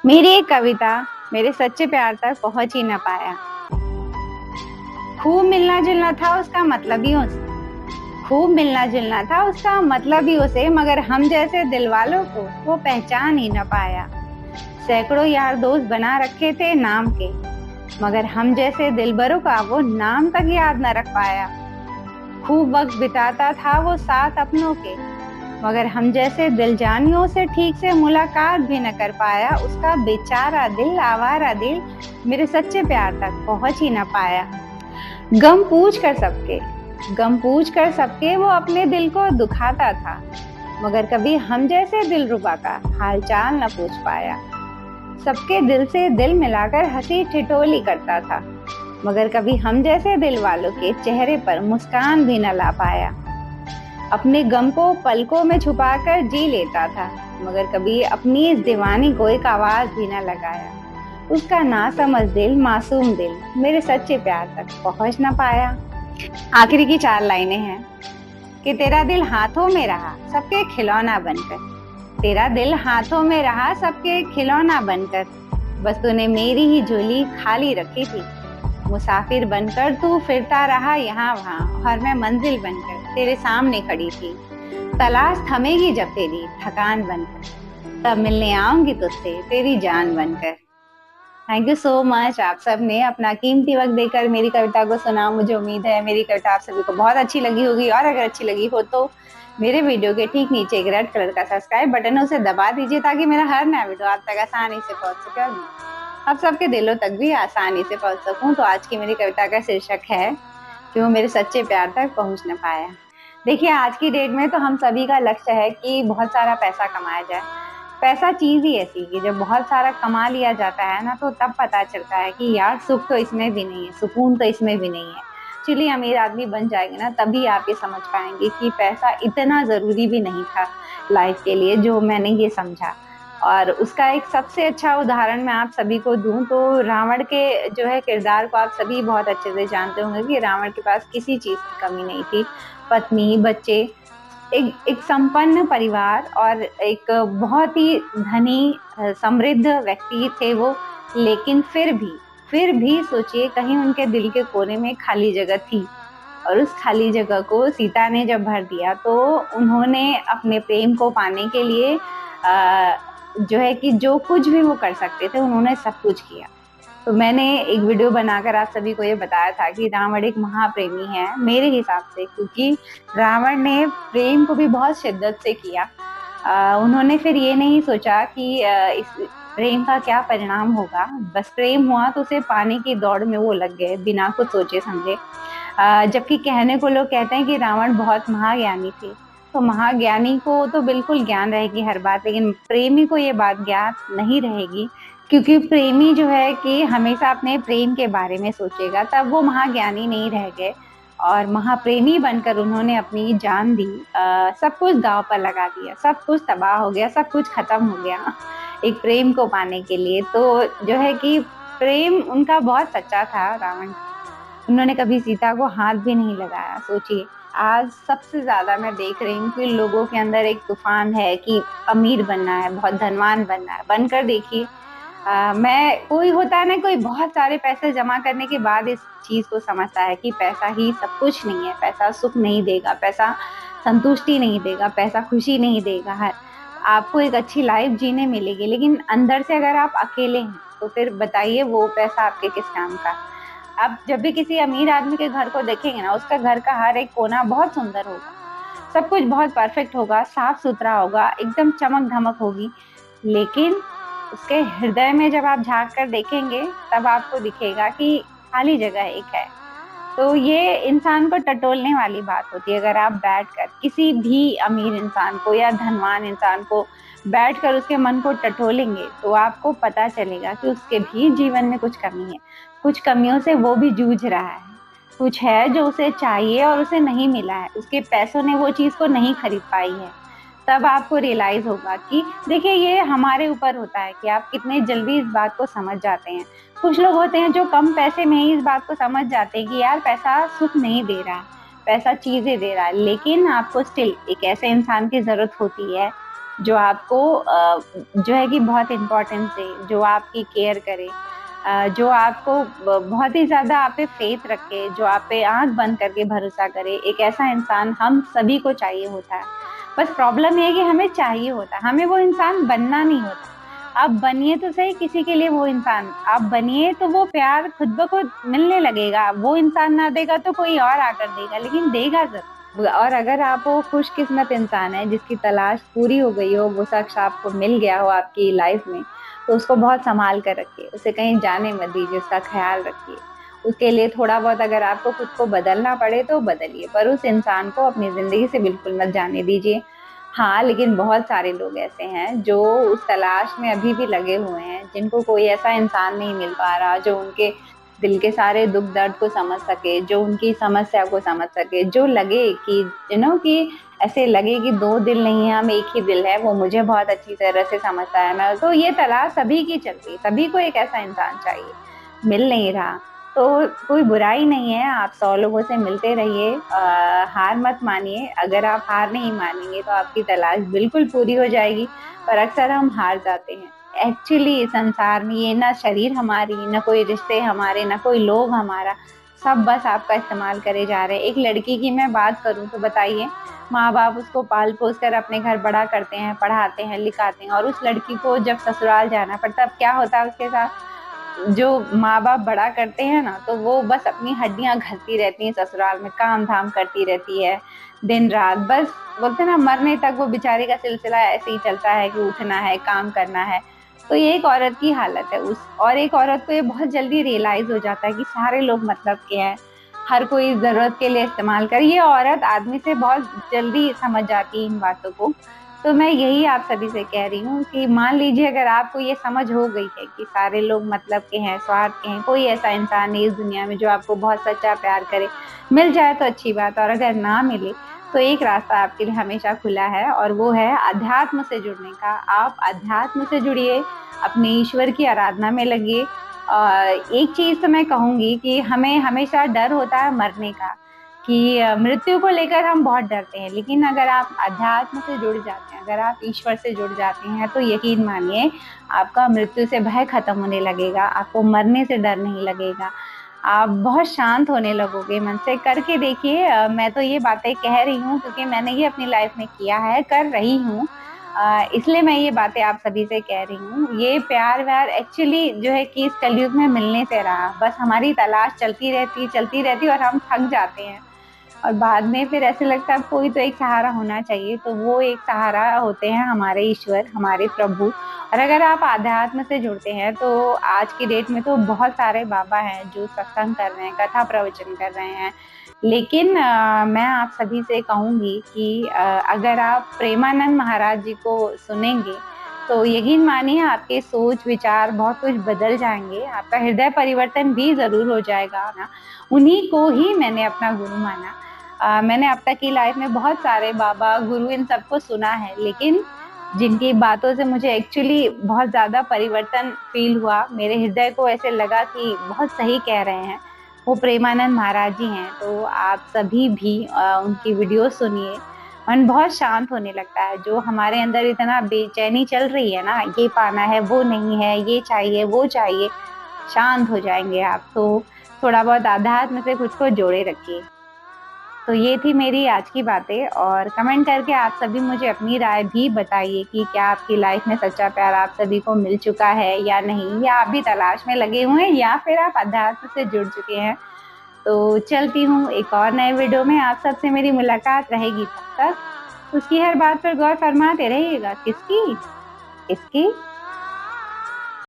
मेरी एक कविता मेरे सच्चे प्यार तक पहुंच ही न पाया। खूब मिलना जुलना था उसका मतलब ही उस खूब मिलना जुलना था उसका मतलब ही उसे, मगर हम जैसे दिल वालों को वो पहचान ही न पाया। सैकड़ों यार दोस्त बना रखे थे नाम के, मगर हम जैसे दिलबरों का वो नाम तक याद न रख पाया। खूब वक्त बिताता था वो साथ अपनों के, मगर हम जैसे दिलजानियों से ठीक से मुलाकात भी न कर पाया। उसका बेचारा दिल, आवारा दिल, मेरे सच्चे प्यार तक पहुंच ही न पाया। गम पूछ कर सबके गम पूछ कर सबके वो अपने दिल को दुखाता था, मगर कभी हम जैसे दिलरुबा का हालचाल न पूछ पाया। सबके दिल से दिल मिलाकर हंसी ठिठोली करता था, मगर कभी हम जैसे दिल वालों के चेहरे पर मुस्कान भी न ला पाया। अपने गम को पलकों में छुपाकर जी लेता था, मगर कभी अपनी इस दीवानी को एक आवाज भी न लगाया। उसका नासमझ दिल, मासूम दिल, मेरे सच्चे प्यार तक पहुंच न पाया। आखिरी की 4 लाइनें हैं कि तेरा दिल हाथों में रहा सबके खिलौना बनकर, तेरा दिल हाथों में रहा सबके खिलौना बनकर, बस तूने मेरी ही झोली खाली रखी थी। मुसाफिर बनकर तू फिरता रहा यहाँ वहाँ, और मैं मंजिल बनकर तेरे सामने खड़ी थी। तलाश थमेगी जब तेरी थकान बनकर, तब मिलने आऊंगी तुझसे तेरी जान बनकर। थैंक यू सो मच, आप सब ने अपना कीमती वक्त देकर मेरी कविता को सुना। मुझे उम्मीद है मेरी कविता आप सभी को बहुत अच्छी लगी होगी, और अगर अच्छी लगी हो तो मेरे वीडियो के ठीक नीचे एक रेड कलर का सब्सक्राइब बटन है, उसे दबा दीजिए ताकि मेरा हर नया वीडियो आप तक आसानी से पहुंच सके और आप सबके दिलों तक भी आसानी से पहुंच सकूं। तो आज की मेरी कविता का शीर्षक है कि वो मेरे सच्चे प्यार तक पहुंच न पाया। देखिए, आज की डेट में तो हम सभी का लक्ष्य है कि बहुत सारा पैसा कमाया जाए। पैसा चीज ही ऐसी है, जब बहुत सारा कमा लिया जाता है ना, तो तब पता चलता है कि यार सुख तो इसमें भी नहीं है, सुकून तो इसमें भी नहीं है। चलिए अमीर आदमी बन जाएंगे ना, तभी आप ये समझ पाएंगे कि पैसा इतना जरूरी भी नहीं था लाइफ के लिए, जो मैंने ये समझा। और उसका एक सबसे अच्छा उदाहरण मैं आप सभी को दूं तो रावण के जो है किरदार को आप सभी बहुत अच्छे से जानते होंगे कि रावण के पास किसी चीज की कमी नहीं थी। पत्नी, बच्चे, एक संपन्न परिवार और एक बहुत ही धनी समृद्ध व्यक्ति थे वो। लेकिन फिर भी सोचिए, कहीं उनके दिल के कोने में खाली जगह थी, और उस खाली जगह को सीता ने जब भर दिया तो उन्होंने अपने प्रेम को पाने के लिए जो है कि जो कुछ भी वो कर सकते थे उन्होंने सब कुछ किया। तो मैंने एक वीडियो बनाकर आप सभी को ये बताया था कि रावण एक महाप्रेमी है मेरे हिसाब से, क्योंकि रावण ने प्रेम को भी बहुत शिद्दत से किया। उन्होंने फिर ये नहीं सोचा कि इस प्रेम का क्या परिणाम होगा, बस प्रेम हुआ तो उसे पाने की दौड़ में वो लग गए बिना कुछ सोचे समझे। जबकि कहने को लोग कहते हैं कि रावण बहुत महाज्ञानी थे, तो महाज्ञानी को तो बिल्कुल ज्ञान रहेगी हर बात, लेकिन प्रेमी को ये बात ज्ञात नहीं रहेगी, क्योंकि प्रेमी जो है कि हमेशा अपने प्रेम के बारे में सोचेगा। तब वो महाज्ञानी नहीं रह गए, और महाप्रेमी बनकर उन्होंने अपनी जान दी। सब कुछ दांव पर लगा दिया, सब कुछ तबाह हो गया, सब कुछ खत्म हो गया एक प्रेम को पाने के लिए। तो जो है कि प्रेम उनका बहुत सच्चा था रावण। उन्होंने कभी सीता को हाथ भी नहीं लगाया। सोचिए, आज सबसे ज्यादा मैं देख रही हूँ कि लोगों के अंदर एक तूफान है कि अमीर बनना है, बहुत धनवान बनना है। बनकर देखिए, मैं कोई होता है ना, कोई बहुत सारे पैसे जमा करने के बाद इस चीज को समझता है कि पैसा ही सब कुछ नहीं है। पैसा सुख नहीं देगा, पैसा संतुष्टि नहीं देगा, पैसा खुशी नहीं देगा। है आपको एक अच्छी लाइफ जीने मिलेगी, लेकिन अंदर से अगर आप अकेले हैं तो फिर बताइए वो पैसा आपके किस काम का। आप जब भी किसी अमीर आदमी के घर को देखेंगे ना, उसका घर का हर एक कोना बहुत सुंदर होगा, सब कुछ बहुत परफेक्ट होगा, साफ सुथरा होगा, एकदम चमक धमक होगी। लेकिन उसके हृदय में जब आप झांक कर देखेंगे तब आपको दिखेगा कि खाली जगह एक है। तो ये इंसान को टटोलने वाली बात होती है। अगर आप बैठकर किसी भी अमीर इंसान को या धनवान इंसान को बैठकर उसके मन को टटोलेंगे तो आपको पता चलेगा कि उसके भी जीवन में कुछ कमी है, कुछ कमियों से वो भी जूझ रहा है, कुछ है जो उसे चाहिए और उसे नहीं मिला है, उसके पैसों ने वो चीज को नहीं खरीद पाई है। तब आपको रियलाइज होगा कि देखिए, ये हमारे ऊपर होता है कि आप कितने जल्दी इस बात को समझ जाते हैं। कुछ लोग होते हैं जो कम पैसे में ही इस बात को समझ जाते हैं कि यार पैसा सुख नहीं दे रहा है, पैसा चीजें दे रहा है, लेकिन आपको स्टिल एक ऐसे इंसान की जरूरत होती है जो आपको जो है कि बहुत इम्पोर्टेंस दे, जो आपकी केयर करे, जो आपको बहुत ही ज़्यादा आप पे फेथ रखे, जो आप पे आँख बंद करके भरोसा करे। एक ऐसा इंसान हम सभी को चाहिए होता है। बस प्रॉब्लम ये है कि हमें चाहिए होता है, हमें वो इंसान बनना नहीं होता। आप बनिए तो सही किसी के लिए वो इंसान, आप बनिए तो वो प्यार खुद ब खुद मिलने लगेगा। वो इंसान ना देगा तो कोई और आकर देगा, लेकिन देगा ज़रूर। और अगर आप वो खुशकिस्मत इंसान है जिसकी तलाश पूरी हो गई हो, वो शख्स आपको मिल गया हो आपकी लाइफ में, तो उसको बहुत संभाल कर रखिए, उसे कहीं जाने मत दीजिए, उसका ख्याल रखिए। उसके लिए थोड़ा बहुत अगर आपको खुद को बदलना पड़े तो बदलिए, पर उस इंसान को अपनी ज़िंदगी से बिल्कुल मत जाने दीजिए। हाँ, लेकिन बहुत सारे लोग ऐसे हैं जो उस तलाश में अभी भी लगे हुए हैं, जिनको कोई ऐसा इंसान नहीं मिल पा रहा जो उनके दिल के सारे दुख दर्द को समझ सके, जो उनकी समस्या को समझ सके, जो लगे कि कि ऐसे लगे कि दो दिल नहीं है, हम एक ही दिल है, वो मुझे बहुत अच्छी तरह से समझता है। मैं तो ये तलाश सभी की चल रही, सभी को एक ऐसा इंसान चाहिए, मिल नहीं रहा। तो कोई बुराई नहीं है, आप 100 लोगों से मिलते रहिए, हार मत मानिए। अगर आप हार नहीं मानेंगे तो आपकी तलाश बिल्कुल पूरी हो जाएगी। पर अक्सर हम हार जाते हैं। एक्चुअली संसार में ये ना शरीर हमारी, ना कोई रिश्ते हमारे, ना कोई लोग हमारा, सब बस आपका इस्तेमाल करे जा रहे हैं। एक लड़की की मैं बात करूं तो बताइए, माँ बाप उसको पाल पोस कर अपने घर बड़ा करते हैं, पढ़ाते हैं, लिखाते हैं, और उस लड़की को जब ससुराल जाना पड़ता है, अब क्या होता है उसके साथ? जो माँ बाप बड़ा करते हैं ना, तो वो बस अपनी हड्डियां घसती रहती हैं, ससुराल में काम धाम करती रहती है दिन रात। बस बोलते ना, मरने तक वो बेचारी का सिलसिला ऐसे ही चलता है कि उठना है, काम करना है। तो ये एक औरत की हालत है। उस और एक औरत को ये बहुत जल्दी रियलाइज हो जाता है कि सारे लोग मतलब के हैं, हर कोई जरूरत के लिए इस्तेमाल करे। ये औरत आदमी से बहुत जल्दी समझ जाती है इन बातों को। तो मैं यही आप सभी से कह रही हूँ कि मान लीजिए अगर आपको ये समझ हो गई है कि सारे लोग मतलब के हैं, स्वार्थ के हैं, कोई ऐसा इंसान नहीं इस दुनिया में जो आपको बहुत सच्चा प्यार करे, मिल जाए तो अच्छी बात, और अगर ना मिले तो एक रास्ता आपके लिए हमेशा खुला है, और वो है अध्यात्म से जुड़ने का। आप अध्यात्म से जुड़िए, अपने ईश्वर की आराधना में लगिए। एक चीज तो मैं कहूंगी कि हमें हमेशा डर होता है मरने का, कि मृत्यु को लेकर हम बहुत डरते हैं, लेकिन अगर आप अध्यात्म से जुड़ जाते हैं, अगर आप ईश्वर से जुड़ जाते हैं, तो यकीन मानिए आपका मृत्यु से भय खत्म होने लगेगा, आपको मरने से डर नहीं लगेगा, आप बहुत शांत होने लगोगे मन से। करके देखिए। मैं तो ये बातें कह रही हूँ क्योंकि मैंने ये अपनी लाइफ में किया है, कर रही हूँ, इसलिए मैं ये बातें आप सभी से कह रही हूँ। ये प्यार व्यार एक्चुअली जो है कि इस कलयुग में मिलने से रहा, बस हमारी तलाश चलती रहती और हम थक जाते हैं, और बाद में फिर ऐसे लगता है कोई तो एक सहारा होना चाहिए। तो वो एक सहारा होते हैं हमारे ईश्वर, हमारे प्रभु। और अगर आप आध्यात्म से जुड़ते हैं तो आज की डेट में तो बहुत सारे बाबा हैं जो सत्संग कर रहे हैं, कथा प्रवचन कर रहे हैं। लेकिन मैं आप सभी से कहूँगी कि अगर आप प्रेमानंद महाराज जी को सुनेंगे तो यकीन मानिए आपके सोच विचार बहुत कुछ बदल जाएंगे, आपका हृदय परिवर्तन भी जरूर हो जाएगा ना। उन्हीं को ही मैंने अपना गुरु माना। मैंने अब तक की लाइफ में बहुत सारे बाबा गुरु इन सबको सुना है, लेकिन जिनकी बातों से मुझे एक्चुअली बहुत ज़्यादा परिवर्तन फील हुआ, मेरे हृदय को ऐसे लगा कि बहुत सही कह रहे हैं, वो प्रेमानंद महाराज जी हैं। तो आप सभी भी उनकी वीडियो सुनिए, मन बहुत शांत होने लगता है। जो हमारे अंदर इतना बेचैनी चल रही है ना, ये पाना है, वो नहीं है, ये चाहिए, वो चाहिए, शांत हो जाएंगे आप। तो थोड़ा बहुत आध्यात्म से खुद को जोड़े रखिए। तो ये थी मेरी आज की बातें, और कमेंट करके आप सभी मुझे अपनी राय भी बताइए कि क्या आपकी लाइफ में सच्चा प्यार आप सभी को मिल चुका है या नहीं, या आप भी तलाश में लगे हुए हैं, या फिर आप अध्यात्म से जुड़ चुके हैं। तो चलती हूँ, एक और नए वीडियो में आप सबसे मेरी मुलाकात रहेगी। तब तक उसकी हर बात पर गौर फरमाते रहिएगा। किसकी? इसकी।